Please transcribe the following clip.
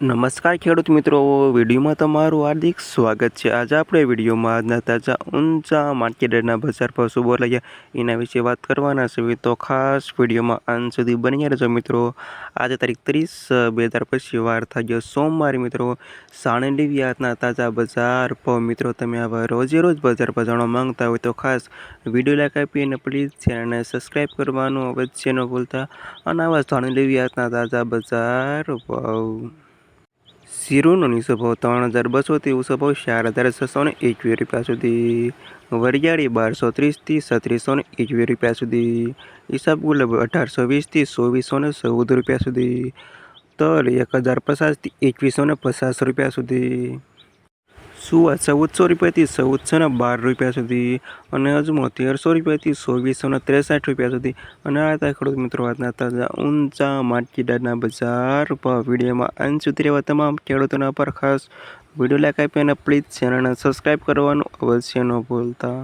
નમસ્કાર ખેડૂત મિત્રો, વિડીયોમાં તમારું હાર્દિક સ્વાગત છે। આજે આપણે વિડીયોમાં આજના તાજા ઊંચા માર્કેટના બજાર ભાવ શું બોલાયા એના વિશે વાત કરવાના છે। તો ખાસ વિડીયોમાં અંત સુધી બની રહેજો મિત્રો। આજે તારીખ 30/2025 વાર થયો સોમવારે મિત્રો। સાણે લેવી આજના તાજા બજાર ભાવ મિત્રો। તમે આવા રોજે રોજ બજાર ભાવ જાણવા માંગતા હોય તો ખાસ વિડીયો લાઈક આપી અને પ્લીઝ ચેનલને સબસ્ક્રાઈબ કરવાનું અવશ્ય ન ભૂલતા। અને આવા સાણે લેવી આજના તાજા બજાર ભાવ। જીરુનો નીચો ભાવ 3200 ઊંચો ભાવ 4621 રૂપિયા સુધી। વરિયાળી 1230 3621 રૂપિયા સુધી। ઈસબગુલ 1820 2414 રૂપિયા સુધી। તલ 1050 2150 રૂપિયા સુધી। સુવા 1400 રૂપિયાથી 1412 રૂપિયા સુધી। અને અજમો 1300 રૂપિયાથી 2463 રૂપિયા સુધી। અને આ હતા ખેડૂત મિત્રો આજના તાજા ઊંચા માર્કેટના બજાર ભાવ। વિડીયોમાં અંત સુધી રહેવા તમામ ખેડૂતોના પર ખાસ વિડીયો લાઈક આપી અને પ્લીઝ ચેનલને સબસ્ક્રાઈબ કરવાનું અવશ્ય ન ભૂલતા।